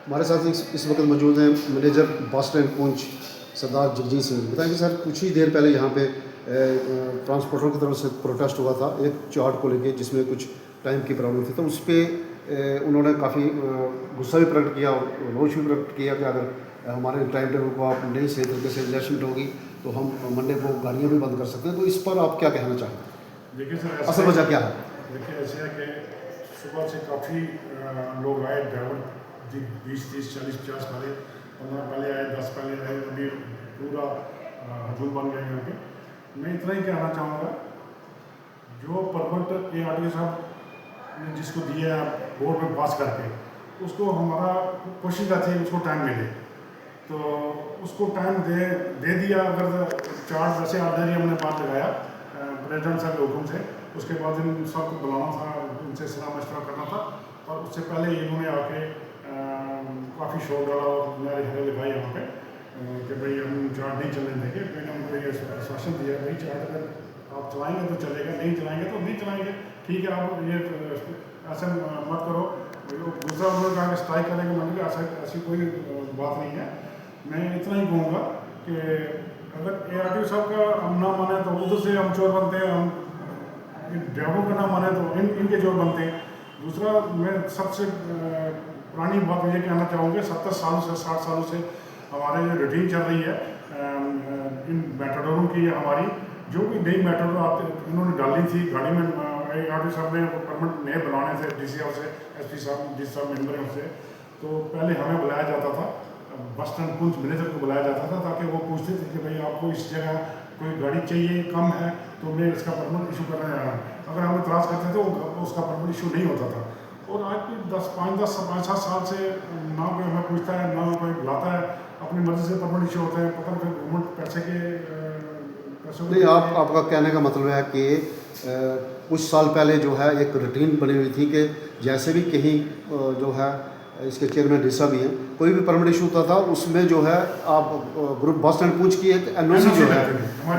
हमारे साथ इस वक्त मौजूद हैं मैनेजर बस स्टैंड पुंछ सरदार जगजीत सिंह। बताएंगे सर, कुछ ही देर पहले यहाँ पे ट्रांसपोर्टर की तरफ से प्रोटेस्ट हुआ था एक चार्ट को लेके, जिसमें कुछ टाइम की प्रॉब्लम थी, तो उस पर उन्होंने काफ़ी गुस्सा भी प्रकट किया और रोष भी प्रकट किया कि अगर हमारे टाइम टेबल को आप नहीं सही तरीके से एडजस्टमेंट होगी तो हम मंडे को गाड़ियाँ भी बंद कर सकते हैं। तो इस पर आप क्या कहना चाहेंगे? देखिए सर, असल वजह क्या है? देखिए ऐसे है कि सुबह से काफ़ी लोग आए, ड्राइवर 20, 30, 40, 50 पहले 15 पहले आए, 10 पहले आए, अभी पूरा हजूम बन गया यहाँ पे। मैं इतना ही कहना चाहूँगा, जो परमिट ARTO साहब ने जिसको दिया बोर्ड में पास करके, उसको हमारा कोशिश रहती है उसको टाइम मिले, तो उसको टाइम दे दिया। अगर चार्ज जैसे ऑर्डनरी हमने बात लगाया प्रेसिडेंट साहब के हुक्म से, उसके बाद इन सबको बुलाना था, उनसे सलाह मशवरा करना था, और उससे पहले इन्होंने आके काफ़ी शोर डाला और नारे हरे लगाए यहाँ पे कि भाई हम चार्ट नहीं चलने देंगे। मैंने उनको ये आश्वासन दिया, भाई चार्ट अगर आप चलाएंगे तो चलेगा, नहीं चलाएंगे तो नहीं चलाएंगे, ठीक है, आप ये ऐसा मत करो। दूसरा उन्होंने कहा कि स्ट्राइक करेंगे, मैंने कहा ऐसी कोई बात नहीं है। मैं इतना ही कहूँगा कि अगर ARTO साहब का हम ना माने तो उधर से हम चोर बनते हैं, हम ड्राइवरों का ना माने तो इनके चोर बनते हैं। दूसरा, मैं सबसे पुरानी बात ये कहना चाहूँगा, 70 सालों से 60 सालों से हमारे जो रूटीन चल रही है इन मेटाडोरों की, हमारी जो भी नई मेटाडोर आते इन्होंने डाली थी गाड़ी में, ARTO साहब ने परमिट नए बनाने थे DC से, SP साहब जिस साहब मेम्बर हैं उससे, तो पहले हमें बुलाया जाता था, बस स्टैंड पुंछ मैनेजर को बुलाया जाता था, ताकि वो पूछते थे कि भाई आपको इस जगह कोई गाड़ी चाहिए कम है तो मैं इसका परमिट इशू करने जा रहा हूँ। अगर हम इतराज़ करते थे तो उसका परमिट इशू नहीं होता था। और आज भी 5-7 साल से ना कोई हमें पूछता है, ना कोई बुलाता है, अपनी मर्जी से परमिट इशू होता है। पता नहीं गवर्नमेंट पैसे के नहीं, आपका कहने का मतलब है कि कुछ साल पहले जो है एक रूटीन बनी हुई थी कि जैसे भी कहीं जो है इसके चेयरमैन हिस्सा भी हैं, कोई भी परमिट इशू होता था, उसमें जो है आप ग्रुप बस स्टैंड पूछ की एक NOC जो है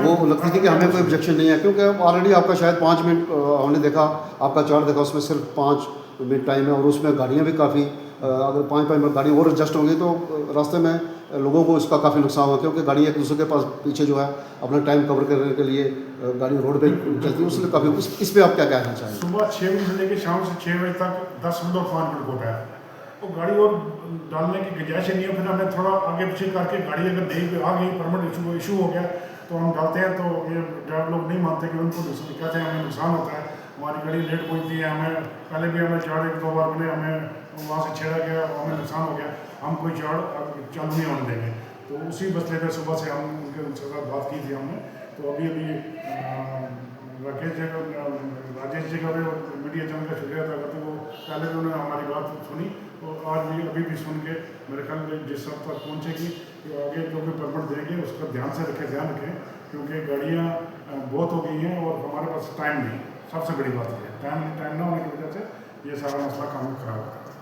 वो लगती थी कि हमें कोई ऑब्जेक्शन नहीं है, क्योंकि ऑलरेडी आपका शायद 5 मिनट हमने देखा, आपका चार्ट देखा, उसमें सिर्फ 5 मिनट टाइम है, और उसमें गाड़ियाँ भी काफ़ी अगर 5-5 मिनट गाड़ी और एडजस्ट होंगी तो रास्ते में लोगों को इसका काफ़ी नुकसान हुआ, क्योंकि गाड़ी एक दूसरे के पास पीछे जो है अपना टाइम कवर करने के लिए गाड़ी रोड पे चलती है, उसलिए काफ़ी इस पर आप क्या कहना चाहेंगे? सुबह 6 बजे से लेकर शाम से 6 बजे तक 10 मिनट और 5 मिनट होता है, तो गाड़ी और डालने की गुंजाइश नहीं है। फिर हमने थोड़ा आगे पीछे करके गाड़ी अगर नहीं आ गई, परमिट इशू हो गया, तो हम डालते हैं। तो ये ड्राइवर लोग नहीं मानते कि उनको कहते हैं हमें नुकसान होता है, हमारी गाड़ी लेट पहुँचती है, हमें पहले भी हमें चार्ट 1-2 बार बने, हमें वहाँ से छेड़ा गया, हमें नुकसान हो गया, हम कोई चार्ट चालू नहीं होने देंगे। तो उसी मसले पर सुबह से हम उनके साथ बात की थी हमने। तो अभी राकेश जी, राजेश जी का भी मीडिया चैनल का शुक्रिया अदा करते, वो पहले भी उन्होंने हमारी बात सुनी, और आज भी अभी भी सुन के मेरे ख्याल में जिस सब तक पहुँचेगी तो आगे जो भी परमिट देंगे उसका ध्यान रखें, क्योंकि गाड़ियाँ बहुत हो गई हैं और हमारे पास टाइम नहीं। सबसे बड़ी बात है टाइम ना होने की वजह से ये सारा मसला काम खराब होता है।